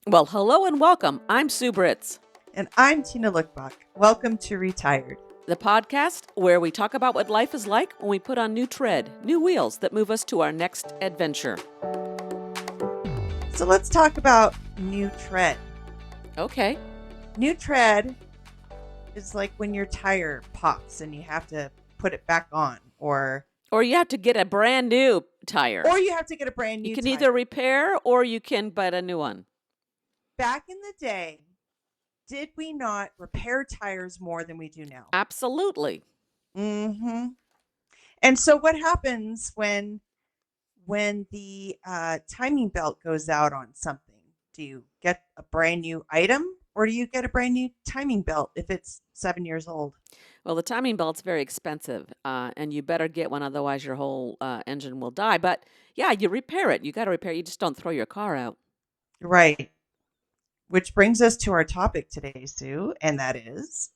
Well, hello and welcome. I'm Sue Britz, And I'm Tina Lokkbakk. Welcome to Retired. the podcast where we talk about what life is like when we put on new tread, new wheels that move us to our next adventure. So let's talk about new tread. Okay. New tread is like when your tire pops and you have to put it back on, or Or you have to get a brand new tire. you have to get a brand new You can tire. either repair or you can buy a new one. Back in the day, did we not repair tires more than we do now? Absolutely. Mm-hmm. And so what happens when the timing belt goes out on something? Do you get a brand new item, or do you get a brand new timing belt if it's 7 years old? Well, the timing belt's very expensive, and you better get one, otherwise your whole engine will die. But yeah, you repair it. You got to repair it. You just don't throw your car out. Right. Which brings us to our topic today, Sue, and that is?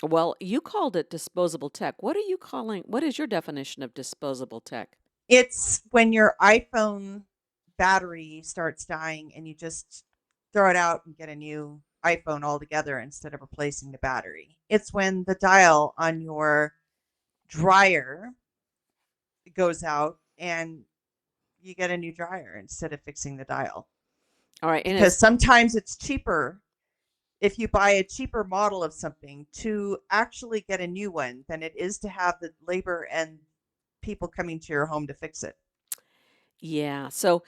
Well, you called it disposable tech. What is your definition of disposable tech? It's when your iPhone battery starts dying and you just throw it out and get a new iPhone altogether instead of replacing the battery. It's when the dial on your dryer goes out and you get a new dryer instead of fixing the dial. All right. Because sometimes it's cheaper if you buy a cheaper model of something to actually get a new one than it is to have the labor and people coming to your home to fix it. Yeah. So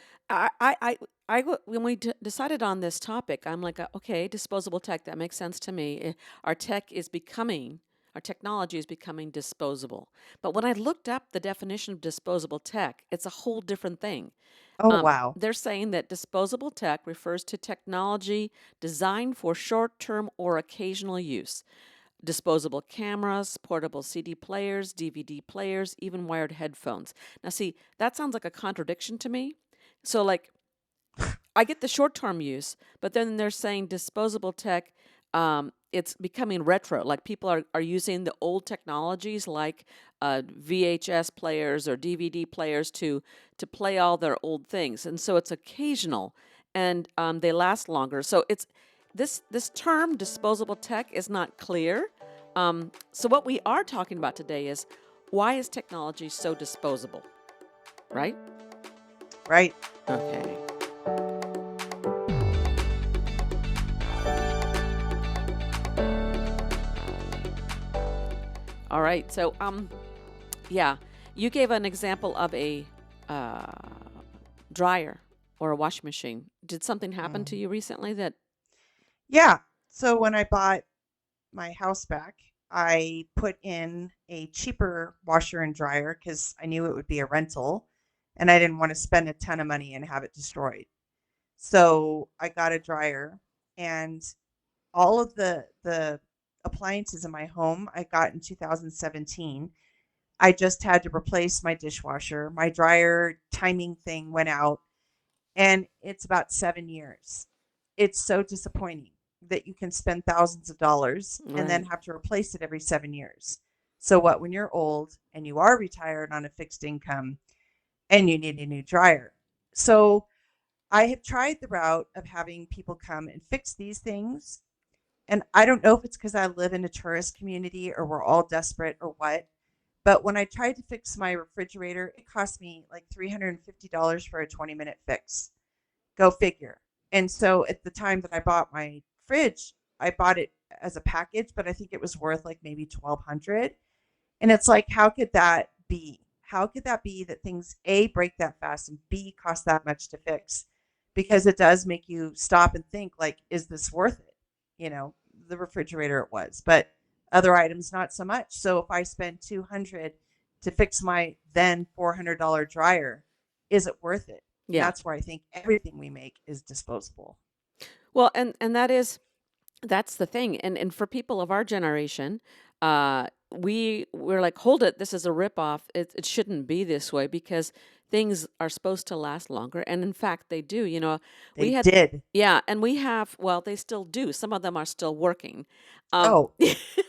when we decided on this topic, I'm like, okay, disposable tech, that makes sense to me. Our technology is becoming disposable. But when I looked up the definition of disposable tech, it's a whole different thing. Oh, wow. They're saying that disposable tech refers to technology designed for short-term or occasional use. Disposable cameras, portable CD players, DVD players, even wired headphones. Now, see, that sounds like a contradiction to me. So, like, I get the short-term use, but then they're saying disposable tech, it's becoming retro. Like, people are using the old technologies like VHS players or DVD players to play all their old things. And so it's occasional, and they last longer. So it's this term, disposable tech, is not clear. So what we are talking about today is, why is technology so disposable? Right? Right. Okay. All right. So, yeah, you gave an example of a dryer or a washing machine. Did something happen to you recently that? Yeah. So when I bought my house back, I put in a cheaper washer and dryer because I knew it would be a rental and I didn't want to spend a ton of money and have it destroyed. So I got a dryer, and all of the appliances in my home I got in 2017. I just had to replace my dishwasher. My dryer timing thing went out, and it's about 7 years. It's so disappointing that you can spend thousands of dollars and then Right. have to replace it every 7 years. So what when you're old and you are retired on a fixed income and you need a new dryer? So I have tried the route of having people come and fix these things. And I don't know if it's because I live in a tourist community or we're all desperate or what. But when I tried to fix my refrigerator, it cost me like $350 for a 20-minute fix. Go figure. And so at the time that I bought my fridge, I bought it as a package, but I think it was worth like maybe $1,200. And it's like, how could that be? How could that be that things A, break that fast, and B, cost that much to fix? Because it does make you stop and think, like, is this worth it? You know, the refrigerator it was, but other items not so much. So if I spend $200 to fix my then $400 dryer, is it worth it? And Yeah. that's where I think everything we make is disposable. Well, and that's the thing. And for people of our generation, we're like, hold it, this is a ripoff. It shouldn't be this way because things are supposed to last longer, and in fact, they do. We They had, did. yeah, and we have. Well, they still do. Some of them are still working. Um, Oh,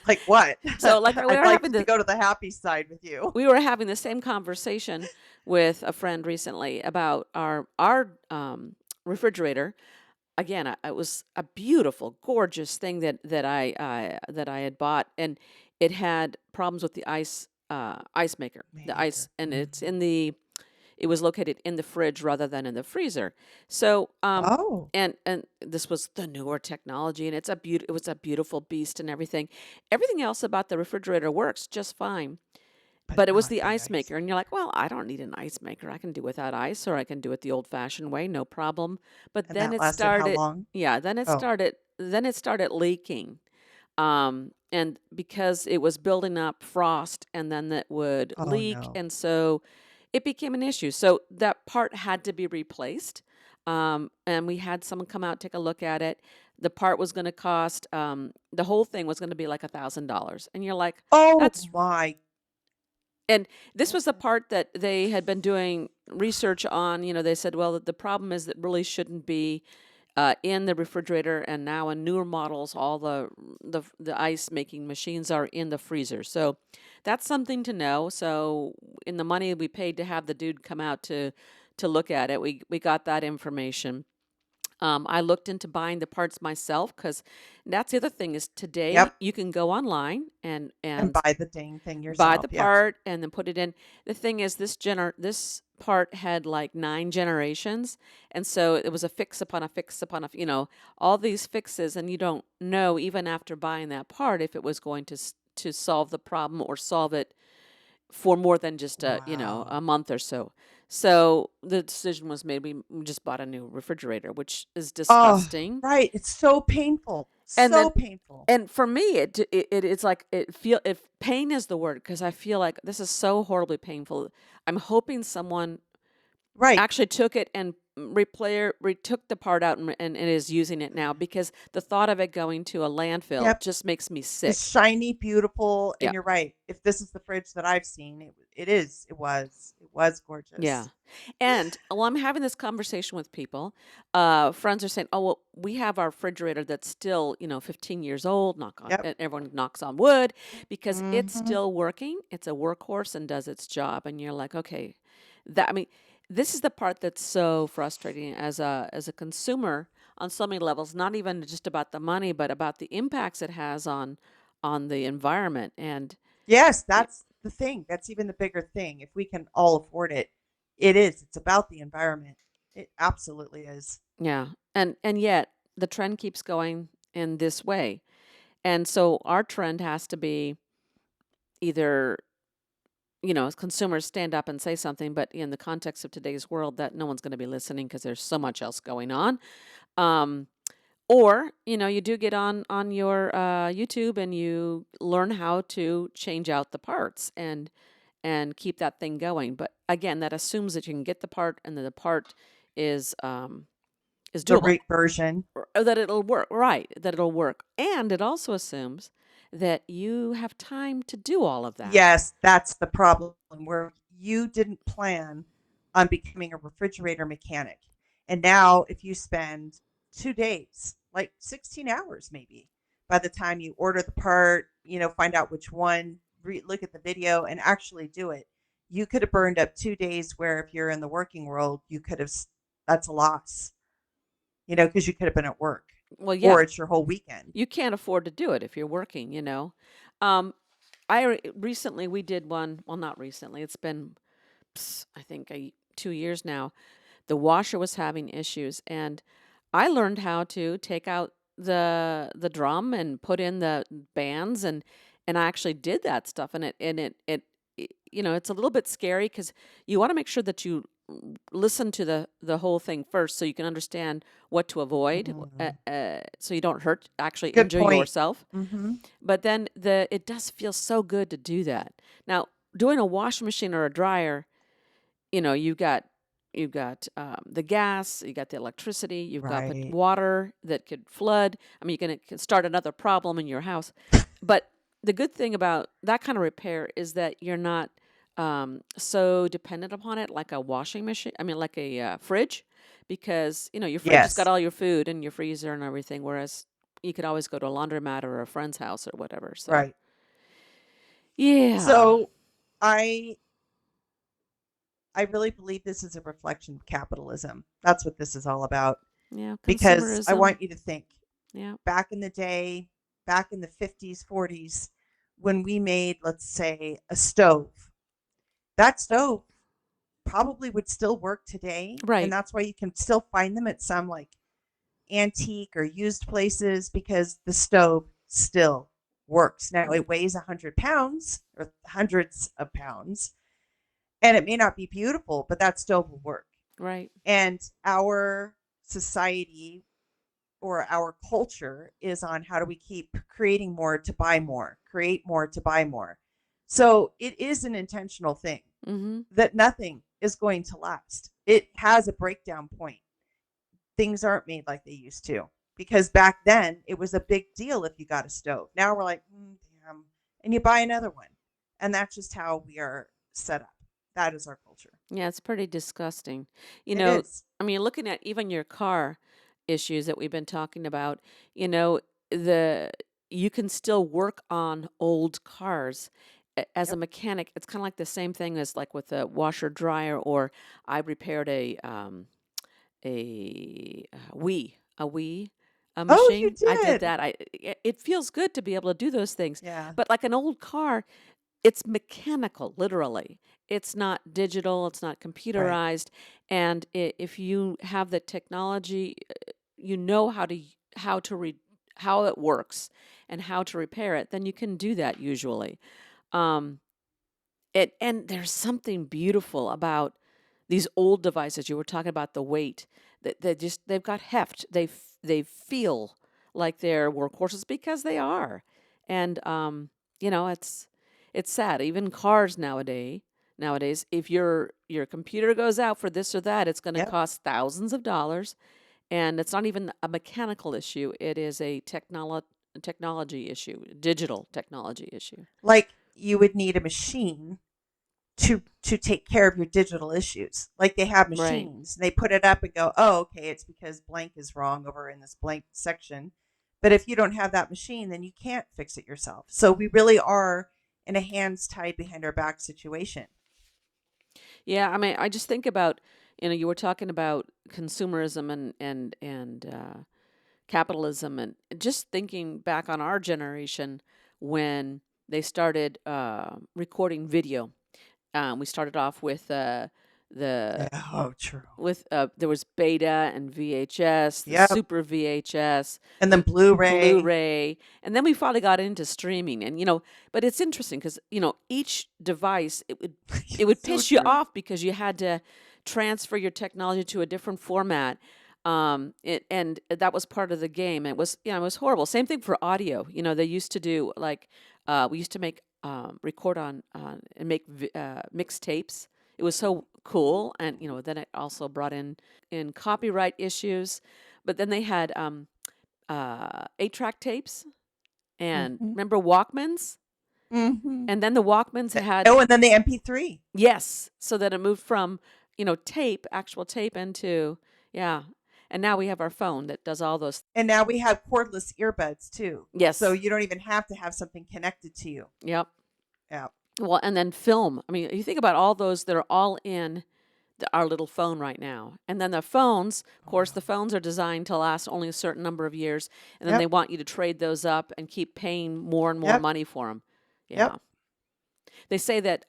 like what? so, like, I'd like to go to the happy side with you. we were having the same conversation with a friend recently about our refrigerator. again, it was a beautiful, gorgeous thing that I had bought, and it had problems with the ice maker, the ice, Maker. and Hmm. it was located in the fridge rather than in the freezer. So, Oh, and this was the newer technology, and it was a beautiful beast and everything. Everything else about the refrigerator works just fine. but But it was not the the ice ice maker, and you're like, maker. well, I don't need an ice maker. I can do without ice, or I can do it the old-fashioned way, no problem. But And then that it lasted how started, long? yeah, Oh, then it started leaking. And because it was building up frost, and then that would oh leak, no. and so it became an issue. So that part had to be replaced. And we had someone come out, take a look at it. The part was going to cost, the whole thing was going to be like $1,000. And you're like, Oh that's my. and this was the Okay. part that they had been doing research on. They said, well, the problem is that really shouldn't be in the refrigerator, and now in newer models, all the ice making machines are in the freezer. So that's something to know. So in the money we paid to have the dude come out to look at it, we got that information. I looked into buying the parts myself, because that's the other thing is today Yep. you can go online and And and buy the dang thing buy yourself. the Yep. part and then put it in. The thing is, this part had like 9 generations, and so it was a fix upon a fix upon all these fixes, and you don't know even after buying that part if it was going to solve the problem or solve it for more than just a Wow. month or so. So the decision was made. We just bought a new refrigerator, which is Oh, disgusting. right. It's so painful. And So then painful. and for me, it's like if pain is the word, because I feel like this is so horribly painful. I'm hoping someone Right. actually took it and took the part out, and is using it now, because the thought of it going to a landfill Yep. just makes me It's sick. shiny, beautiful, Yeah. and you're right. If this is the fridge that I've seen, it is. It was Yeah. gorgeous. And while I'm having this conversation with people, friends are saying, oh, well, we have our refrigerator that's still, 15 years old, Yep. and everyone knocks on wood, because it's Hmm. still working. It's a workhorse and does its job. And you're like, okay, I mean, this is the part that's so frustrating as a consumer on so many levels, not even just about the money, but about the impacts it has on the environment. And Yes, y- that's the thing. That's even the bigger thing. If we can all afford it, it is. It's about the environment. It absolutely is. yeah, and yet the trend keeps going in this way. And so our trend has to be either, as consumers, stand up and say something, but in the context of today's world, that no one's going to be listening because there's so much else going on. Um, or, you do get on your YouTube, and you learn how to change out the parts and keep that thing going. But again, that assumes that you can get the part, and that the part is The doable, right version. or that it'll work, right, that it'll work. And it also assumes that you have time to do all of that. Yes, that's the problem where you didn't plan on becoming a refrigerator mechanic. And now, if you spend 2 days, like 16 hours maybe, by the time you order the part, find out which one, look at the video, and actually do it, you could have burned up 2 days where if you're in the working world, you could have, that's a loss, because you could have been at work Well, or yeah, it's your whole weekend. you can't afford to do it if you're working. Recently we did one, well, not recently, it's been, I think, 2 years now. The washer was having issues, and I learned how to take out the drum and put in the bands, and I actually did that stuff, and it's a little bit scary, because you want to make sure that you listen to the whole thing first, so you can understand what to avoid, Mm. so you don't actually Good injure point. yourself. Mm-hmm. But then it does feel so good to do that. Now, doing a washing machine or a dryer, you've got the gas, you got the electricity, you've got Right. water that could flood. I mean, can start another problem in your house. But the good thing about that kind of repair is that you're not so dependent upon it, like a washing machine. I mean, like a fridge, because your fridge has got Yes. all your food and your freezer and everything. Whereas you could always go to a laundromat or a friend's house or whatever. So Right. yeah. So I I really believe this is a reflection of capitalism. That's what this is all about. Yeah, because I consumerism. want you to think Yeah. back in the day, back in the 50s, 40s, when we made, let's say, a stove, that stove probably would still work today. And Right. that's why you can still find them at some like antique or used places because the stove still works. Now it weighs 100 pounds or hundreds of pounds, and it may not be beautiful, but that stove will work. Right. And our society or our culture is on how do we keep creating more to buy more, create more to buy more. So it is an intentional thing Mm-hmm. that nothing is going to last. It has a breakdown point. Things aren't made like they used to because back then it was a big deal if you got a stove. Now we're like, damn, and you buy another one. And that's just how we are set up. That is our culture. Yeah, it's pretty disgusting. You It know, is. I mean, looking at even your car issues that we've been talking about, you know, the you can still work on old cars. As a Yep. mechanic, it's kind of like the same thing as like with a washer dryer, or I repaired a Oh, you machine. I did did. that. It feels good to be able to do those things. Yeah. But like an old car, it's mechanical, literally. It's not digital, it's not Right. computerized. And if you have the technology, you know how to how it works and how to repair it, then you can do that usually. Um, and there's something beautiful about these old devices. You were talking about the weight. That they've got heft. They feel like they're workhorses because they are. And you know, it's sad. Even cars nowadays, if your computer goes out for this or that, it's going to Yep. cost thousands of dollars. And it's not even a mechanical issue. It is a technology issue, digital technology issue. Like you would need a machine to take care of your digital issues. Like they have Right. machines and they put it up and go, oh, okay, it's because blank is wrong over in this blank section. But if you don't have that machine, then you can't fix it yourself. So we really are in a hands tied behind our back situation. Yeah, I mean, I just think about, you were talking about consumerism and capitalism, and just thinking back on our generation when they started recording video. We started off with the Yeah, oh, true. there was Beta and VHS, the Yep. Super VHS, And then the Blu-ray. Blu-ray, and then we finally got into streaming. And but it's interesting because each device it would So piss you true. off because you had to transfer your technology to a different format. And that was part of the game. It was horrible. Same thing for audio. They used to do like we used to make record on and make mixtapes. It was so cool, and then it also brought in copyright issues. But then they had 8-track tapes, and Mm-hmm. remember Walkmans? Mm-hmm. And then the Walkmans had, Oh, and then the MP3. yes, so that it moved from actual tape into, yeah. And now we have our phone that does all those. And now we have cordless earbuds too. So Yes. you don't even have to have something connected to you. Yep. Yeah. Well, and then film. I mean, you think about all those that are all in our little phone right now. And then the phones, of Oh, course, wow. the phones are designed to last only a certain number of years, and then they Yep. want you to trade those up and keep paying more and more Yep. money for them. Yeah. Yep. They say that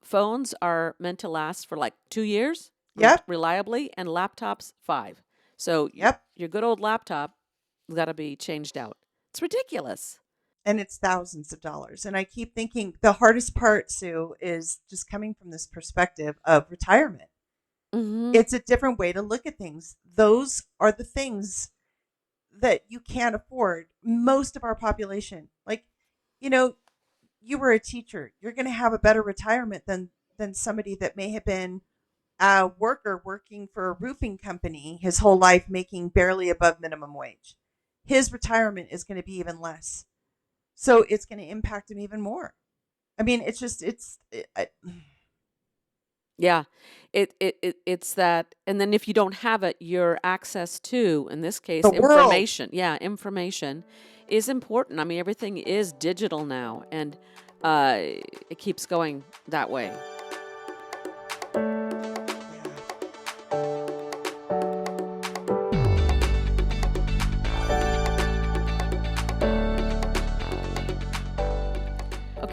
phones are meant to last for like 2 years Yep. reliably, and laptops 5. So Yep. your good old laptop got to be changed out. It's ridiculous. And it's thousands of dollars. And I keep thinking the hardest part, Sue, is just coming from this perspective of retirement. Mm-hmm. It's a different way to look at things. Those are the things that you can't afford. Most of our population, like, you know, you were a teacher, you're going to have a better retirement than somebody that may have been a worker working for a roofing company his whole life making barely above minimum wage. His retirement is going to be even less. So it's going to impact him even more. I mean, it's just Yeah, it's that, and then if you don't have it, your access to, in this case, the world. information. Yeah, information is important. I mean, everything is digital now, and it keeps going that way. Yeah.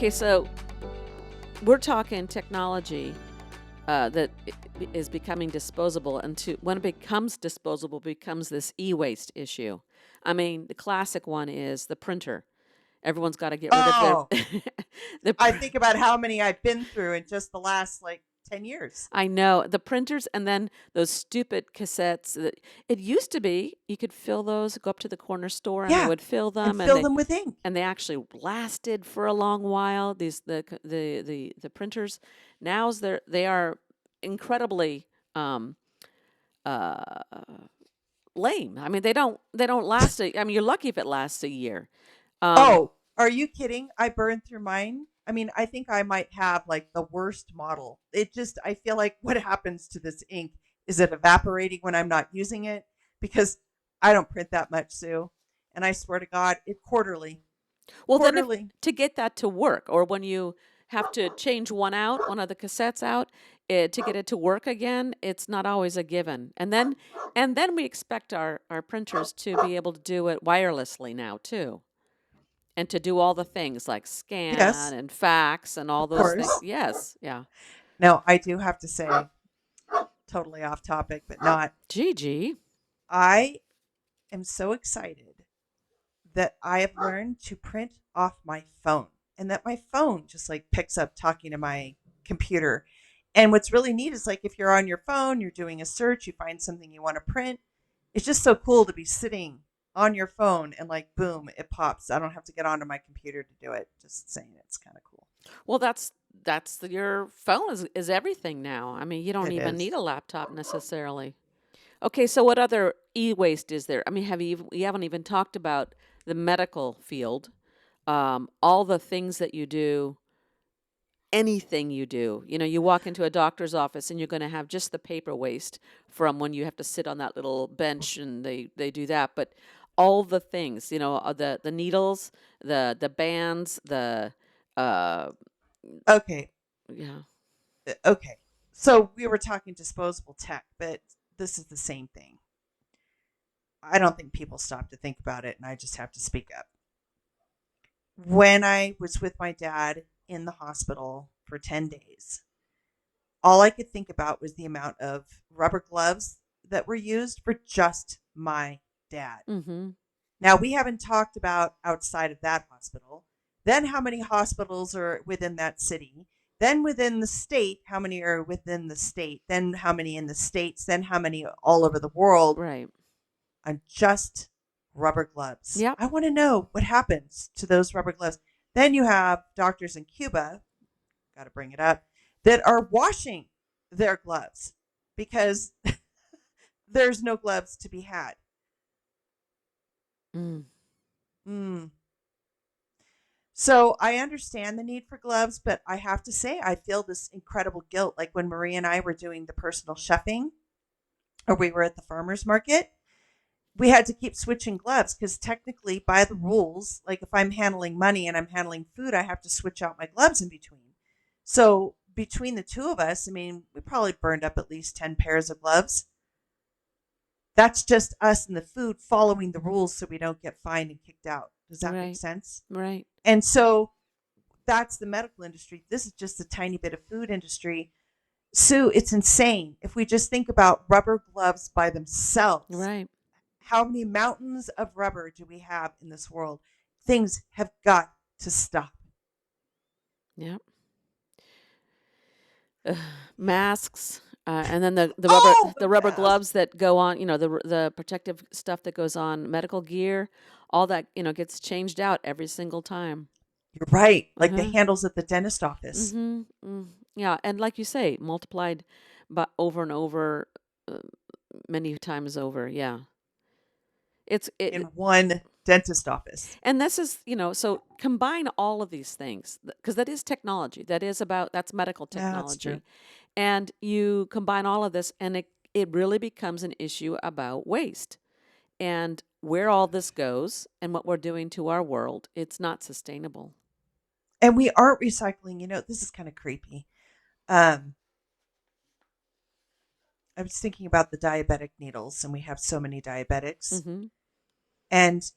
Okay, so we're talking technology that is becoming disposable, and when it becomes disposable, becomes this e-waste issue. I mean, the classic one is the printer. Everyone's got to get rid of their Oh, the. I think about how many I've been through in just the last like 10 years. I know the printers, and then those stupid cassettes. It used to be you could fill those, go up to the corner store, and they Yeah, would fill and them, fill them with ink. and they actually lasted for a long while. These the printers now's they are incredibly uh, lame. I mean, they don't last. I mean, you're lucky if it lasts a year. Um, Oh, are you kidding? I burned through mine. I mean, I think I might have like the worst model. I feel like what happens to this ink? Is it evaporating when I'm not using it? Because I don't print that much, Sue. And I swear to God, it quarterly. well, then if Quarterly. to get that to work, or when you have to change one of the cassettes out, to get it to work again, it's not always a given. And then we expect our printers to be able to do it wirelessly now too, and to do all the things like scan Yes, and fax and all of those things. course. Yes, yeah. Now, I do have to say, totally off topic, but not. Gigi. I am so excited that I have learned to print off my phone and that my phone just like picks up talking to my computer. And what's really neat is like if you're on your phone, you're doing a search, you find something you want to print. It's just so cool to be sitting on your phone and like boom, it pops. I don't have to get onto my computer to do it. Just saying, it's kind of cool. Well, your phone is everything now. I mean, you don't It even need is. a laptop necessarily. Okay, so what other e-waste is there? I mean, we haven't even talked about the medical field, all the things that you do, anything you do. You know, you walk into a doctor's office and you're going to have just the paper waste from when you have to sit on that little bench and they do that. But all the things, the needles, the bands, uh, Okay. yeah, Okay. So we were talking disposable tech, but this is the same thing. I don't think people stop to think about it, and I just have to speak up. When I was with my dad in the hospital for 10 days, all I could think about was the amount of rubber gloves that were used for just my dad. mm-hmm, Now, we haven't talked about outside of that hospital, then how many hospitals are within that city, then within the state, how many are within the state, then how many in the states, then how many all over the world right, on just rubber gloves. yep, I want to know what happens to those rubber gloves. Then you have doctors in Cuba, got to bring it up, that are washing their gloves because there's no gloves to be had. mm, Mm. So I understand the need for gloves, but I have to say, I feel this incredible guilt. Like when Marie and I were doing the personal chefing, or we were at the farmer's market, we had to keep switching gloves because technically, by the rules, like if I'm handling money and I'm handling food, I have to switch out my gloves in between. So between the two of us, I mean, we probably burned up at least 10 pairs of gloves. That's just us and the food following the rules so we don't get fined and kicked out. Does that make right, sense? right, And so that's the medical industry. This is just a tiny bit of food industry. Sue, it's insane. If we just think about rubber gloves by themselves, right. how many mountains of rubber do we have in this world? Things have got to stop. Yep. Ugh, masks, and then the rubber Oh, the the rubber mask. gloves that go on. The protective stuff that goes on medical gear. All that gets changed out every single time. You're right. Uh Like the huh. handles at the dentist office Mm-hmm. Yeah, and like you say, multiplied, but over and over, uh, many times over. Yeah, it's in it. one dentist office. And this is, so combine all of these things because that is technology. That's medical Yeah, that's true. technology. And you combine all of this and it really becomes an issue about waste and where all this goes and what we're doing to our world. It's not sustainable. And we aren't recycling. This is kind of creepy. Um, I was thinking about the diabetic needles, and we have so many diabetics. Mm-hmm. And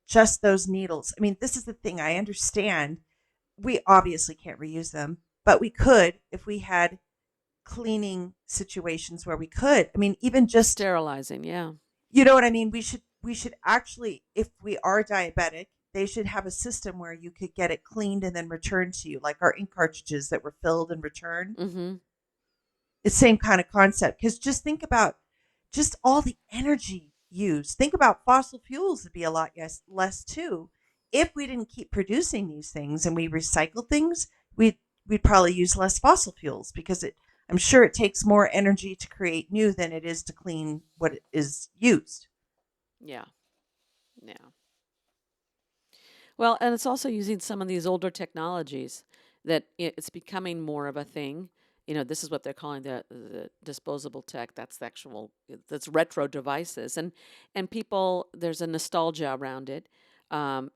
just those needles. I mean, this is the thing. I understand we obviously can't reuse them, but we could if we had cleaning situations where we could. I mean, even just, Sterilizing, yeah. you know what I mean? We should actually, if we are diabetic, they should have a system where you could get it cleaned and then returned to you, like our ink cartridges that were filled and returned. Mm-hmm. It's the same kind of concept. Because just think about just all the energy used. Think about fossil fuels would be a lot less too. If we didn't keep producing these things and we recycle things, we'd probably use less fossil fuels because I'm sure it takes more energy to create new than it is to clean what is used. Yeah. Yeah. Well, and it's also using some of these older technologies that it's becoming more of a thing. This is what they're calling the disposable tech. That's the actual, that's retro devices, and people, there's a nostalgia around it, and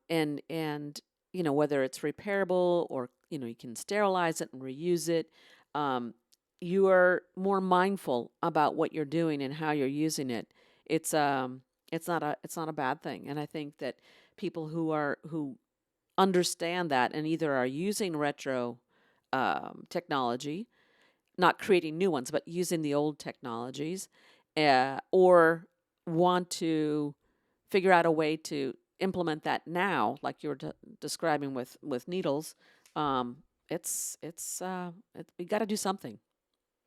whether it's repairable or you can sterilize it and reuse it. Um, you are more mindful about what you're doing and how you're using it. It's um it's not a bad thing, and I think that people who understand that and either are using retro technology, not creating new ones, but using the old technologies, or want to figure out a way to implement that now, like you were describing with needles. We got to do something.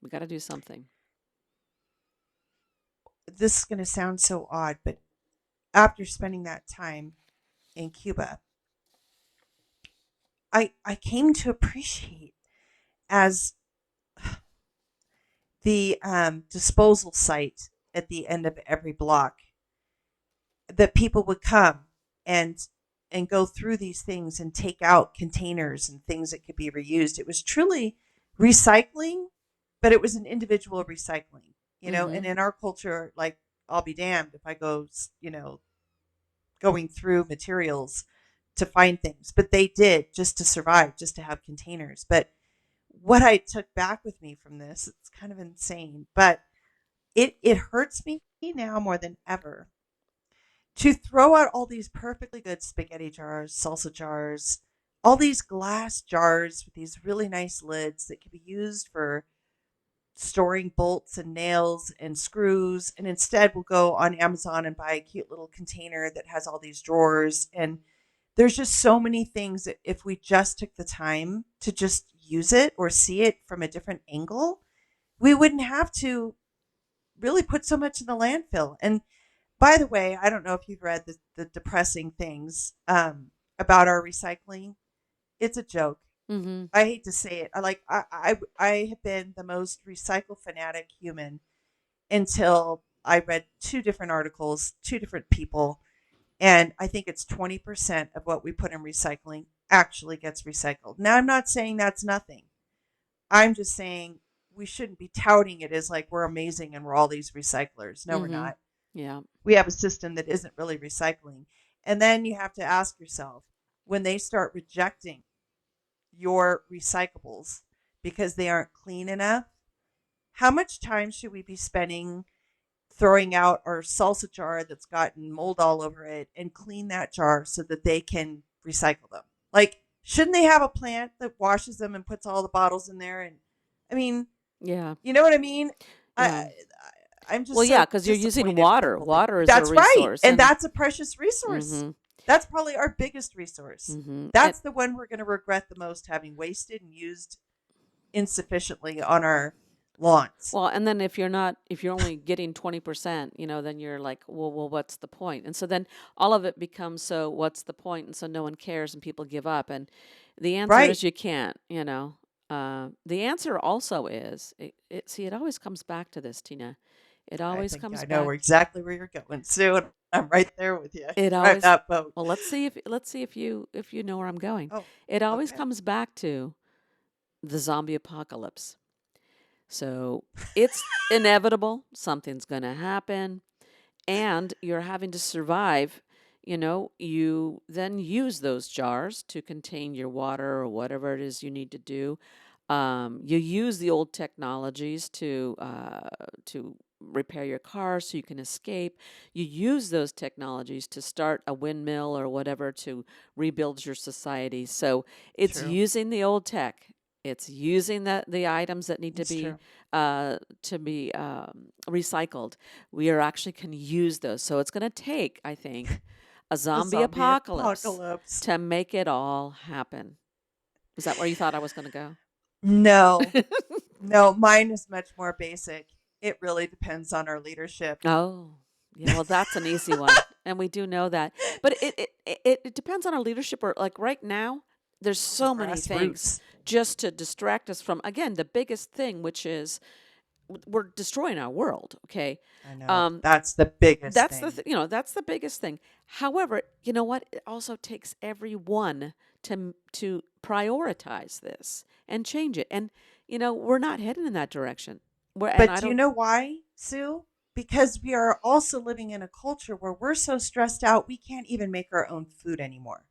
We got to do something. This is going to sound so odd, but after spending that time in Cuba, I came to appreciate as the disposal site at the end of every block that people would come and go through these things and take out containers and things that could be reused. It was truly recycling, but it was an individual recycling, Mm-hmm. and in our culture, like, I'll be damned if I go, going through materials to find things, but they did just to survive, just to have containers. But what I took back with me from this, it's kind of insane, but it hurts me now more than ever to throw out all these perfectly good spaghetti jars, salsa jars, all these glass jars with these really nice lids that can be used for storing bolts and nails and screws. And instead, we'll go on Amazon and buy a cute little container that has all these drawers. And there's just so many things that if we just took the time to just use it or see it from a different angle, we wouldn't have to really put so much in the landfill. And by the way, I don't know if you've read the depressing things about our recycling. It's a joke. Mm-hmm. I hate to say it. I have been the most recycle fanatic human until I read two different articles, two different people, and I think it's 20% of what we put in recycling actually gets recycled. Now, I'm not saying that's nothing. I'm just saying we shouldn't be touting it as like we're amazing and we're all these recyclers. No, we're Mm-hmm. not. Yeah. We have a system that isn't really recycling. And then you have to ask yourself, when they start rejecting your recyclables because they aren't clean enough, how much time should we be spending throwing out our salsa jar that's gotten mold all over it and clean that jar so that they can recycle them? Like, shouldn't they have a plant that washes them and puts all the bottles in there? And I mean, Yeah. you know what I mean? Yeah. I, I'm Well, just yeah, so because you're using disappointed in water. people that Water is a that's right. resource, And and that's a precious resource. mm-hmm. That's probably our biggest resource. Mm-hmm. And That's the one we're going to regret the most, having wasted and used insufficiently on our lawns. well, and then if you're only getting 20%, then you're like, well, what's the point? And so then all of it becomes, so what's the point? And so no one cares, and people give up. And the answer Right. is you can't. The answer also is see, it always comes back to this, Tina. It I always think comes I know back. exactly where you're going, Sue. And I'm right there with you. It Drive always that boat. Well, let's see if you know where I'm going. Oh, It always okay. comes back to the zombie apocalypse. So it's inevitable. Something's going to happen, and you're having to survive. You then use those jars to contain your water or whatever it is you need to do. You use the old technologies to repair your car so you can escape. You use those technologies to start a windmill or whatever to rebuild your society. So it's True. using the old tech. It's using the items that need It's true. to be recycled. We are actually can use those. So it's going to take, I think, a A zombie zombie apocalypse apocalypse. to make it all happen. Is that where you thought I was going to go? No, no, mine is much more basic. It really depends on our leadership. Oh, yeah. Well, that's an easy one, and we do know that. But it depends on our leadership. Or like right now, there's The so many things grassroots. just to distract us from again the biggest thing, which is we're destroying our world. Okay, I know. um, That's the biggest that's thing. that's the biggest thing. However, you know what? It also takes everyone to prioritize this and change it. And we're not heading in that direction. And But I do you don't. know why, Sue? Because we are also living in a culture where we're so stressed out, we can't even make our own food anymore.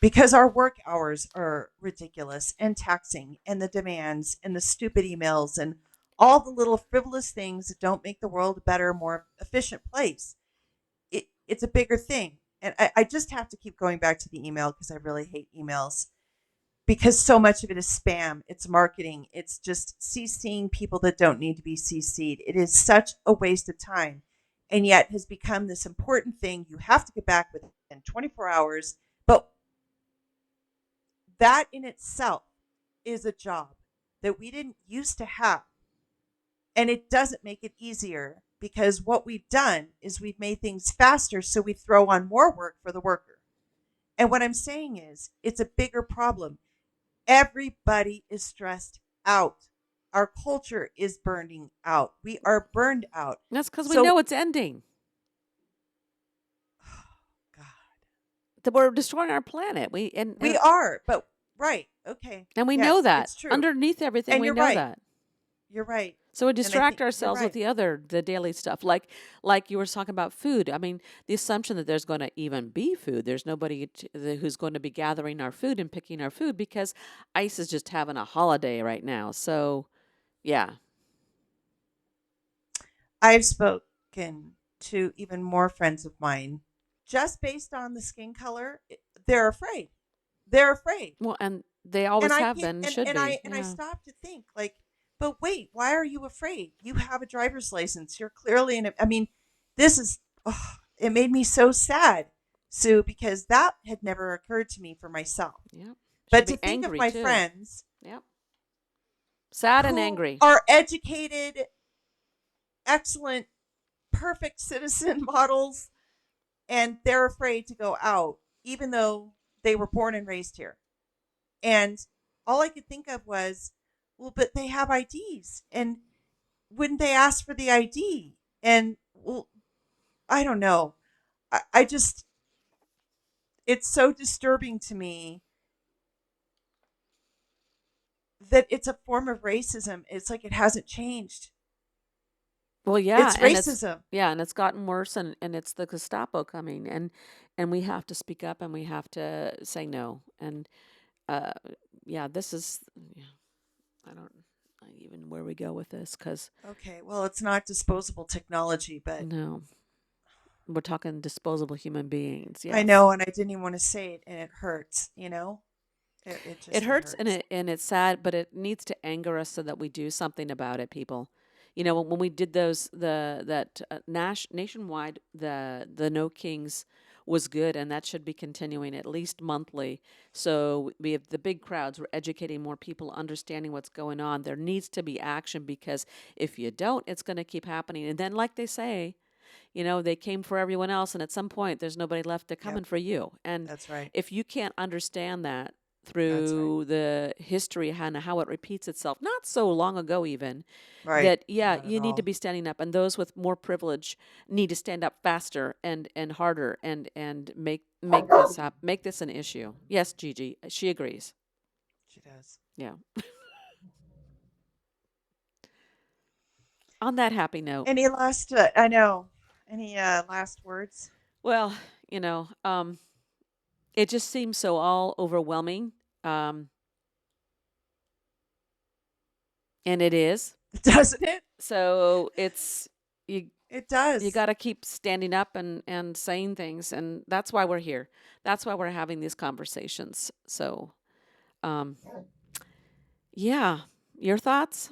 Because our work hours are ridiculous and taxing, and the demands and the stupid emails and all the little frivolous things that don't make the world a better, more efficient place. It's a bigger thing. And I just have to keep going back to the email because I really hate emails because so much of it is spam. It's marketing. It's just CCing people that don't need to be CC'd. It is such a waste of time and yet has become this important thing you have to get back within 24 hours. But that in itself is a job that we didn't used to have. And it doesn't make it easier because what we've done is we've made things faster. So we throw on more work for the worker. And what I'm saying is, it's a bigger problem. Everybody is stressed out. Our culture is burning out. We are burned out. That's because we So, know it's ending. God, That we're destroying our planet. We and we and are, but right. Okay. and we know Yes, that it's true. underneath everything, And we you're know right. that. You're right. So we And I distract think you're ourselves with right. the daily stuff, like you were talking about food. I mean, the assumption that there's going to even be food. There's nobody who's going to be gathering our food and picking our food because ICE is just having a holiday right now. So yeah, I've spoken to even more friends of mine just based on the skin color. They're afraid. They're afraid. well, and they And always I have can't been, should be. and I Yeah. stopped to think like, but wait, why are you afraid? You have a driver's license. You're clearly in a, I mean, this is oh, it made me so sad, Sue, because that had never occurred to me for myself. Yep. Should But to be think of angry my too. friends Yep. Sad and who angry. are educated, excellent, perfect citizen models, and they're afraid to go out, even though they were born and raised here. And all I could think of was, well, but they have IDs. And wouldn't they ask for the ID? And, well, I don't know. I just, it's so disturbing to me that it's a form of racism. It's like it hasn't changed. Well, yeah, It's and racism. it's gotten worse, and it's the Gestapo coming, and we have to speak up, and we have to say no, and uh, yeah, this is yeah, I don't even where we go with this because Okay, well, it's not disposable technology, but no, we're talking disposable human beings. I Yes, know, and I didn't even want to say it, and it hurts, you know? it It hurts hurts. and it's sad, but it needs to anger us so that we do something about it, people. When we did those that nationwide the No Kings was good, and that should be continuing at least monthly. So we have the big crowds. We're educating more people, understanding what's going on. There needs to be action because if you don't, it's going to keep happening. And then, like they say, they came for everyone else, and at some point, there's nobody left to Yep, coming for you. And that's right. if you can't understand that That's right. through the history and how it repeats itself, not so long ago even, Right. that yeah, Not at you need to all. be standing up, and those with more privilege need to stand up faster and harder and make this an issue. Yes, Gigi, she agrees. She does. Yeah. On that happy note, Any last, I know, any last words? well, you know, um, it just seems so all overwhelming. Um, And it is. Doesn't it? So it's you It does. you got to keep standing up and saying things, and that's why we're here. That's why we're having these conversations. So, um, yeah, your thoughts?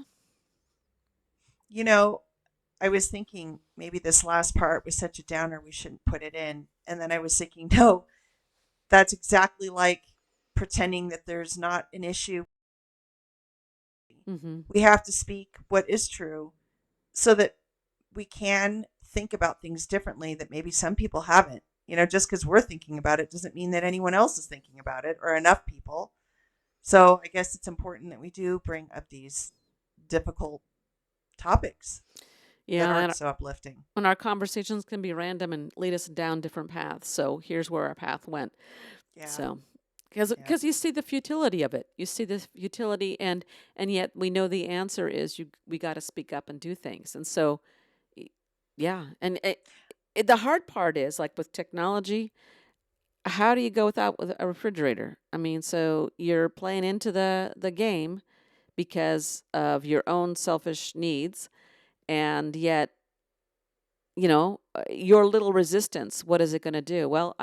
I was thinking maybe this last part was such a downer, we shouldn't put it in. And then I was thinking, no, that's exactly like pretending that there's not an issue. Mm-hmm. We have to speak what is true so that we can think about things differently that maybe some people haven't. Just because we're thinking about it doesn't mean that anyone else is thinking about it, or enough people. So I guess it's important that we do bring up these difficult topics that Yeah, aren't so uplifting. and our conversations can be random and lead us down different paths. So here's where our path went. Yeah. So, because you see the futility of it, you see the futility, and yet we know the answer is we got to speak up and do things. And so, yeah, and the hard part is like with technology. How do you go with a refrigerator? I mean, so you're playing into the game because of your own selfish needs, and yet your little resistance, what is it going to do? Well,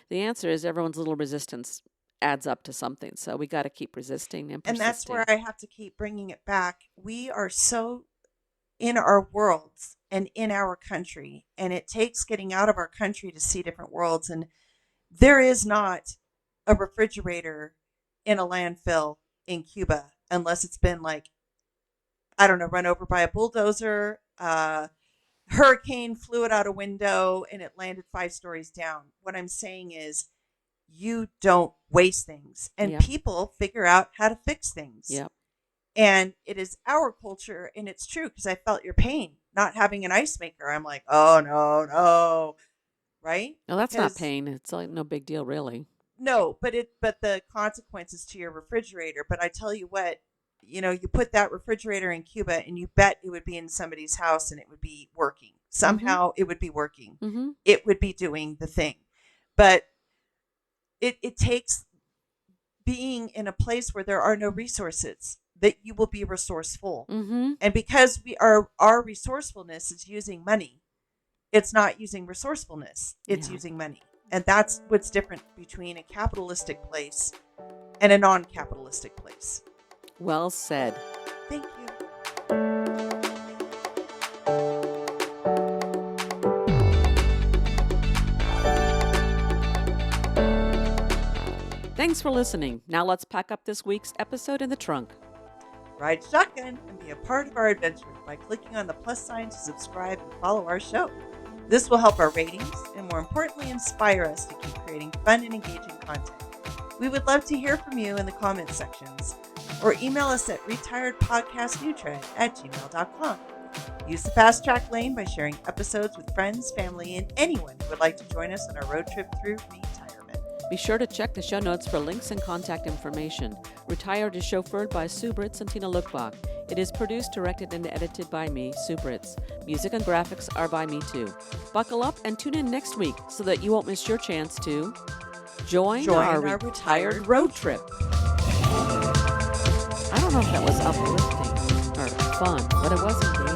the answer is everyone's little resistance adds up to something. So we got to keep resisting and And persisting. that's where I have to keep bringing it back. We are so in our worlds and in our country, and it takes getting out of our country to see different worlds. And there is not a refrigerator in a landfill in Cuba unless it's been like, I don't know, run over by a bulldozer, hurricane flew it out a window and it landed 5 stories down. What I'm saying is you don't waste things, and Yep. people figure out how to fix things. Yep. And it is our culture, and it's true because I felt your pain not having an ice maker. I'm like, oh no, right? No, that's not Because pain. It's like no big deal, really. no, but the consequences to your refrigerator. But I tell you what, you put that refrigerator in Cuba, and you bet it would be in somebody's house, and it would be working somehow. It would be working. Mm-hmm. It would be doing the thing. But it takes being in a place where there are no resources that you will be resourceful. Mm-hmm. And because our resourcefulness is using money, it's not using resourcefulness. It's Yeah. using money. And that's what's different between a capitalistic place and a non-capitalistic place. Well said. Thank you. Thanks for listening. Now let's pack up this week's episode in the trunk. Ride shotgun and be a part of our adventure by clicking on the plus sign to subscribe and follow our show. This will help our ratings and, more importantly, inspire us to keep creating fun and engaging content. We would love to hear from you in the comments sections, or email us at retiredpodcastnewtrend@gmail.com. Use the fast track lane by sharing episodes with friends, family, and anyone who would like to join us on our road trip through retirement. Be sure to check the show notes for links and contact information. Retired is chauffeured by Sue Britz and Tina Lokkbakk. It is produced, directed, and edited by me, Sue Britz. Music and graphics are by me too. Buckle up and tune in next week so that you won't miss your chance to join our retired road trip. I don't know if that was uplifting or fun, but it was engaging.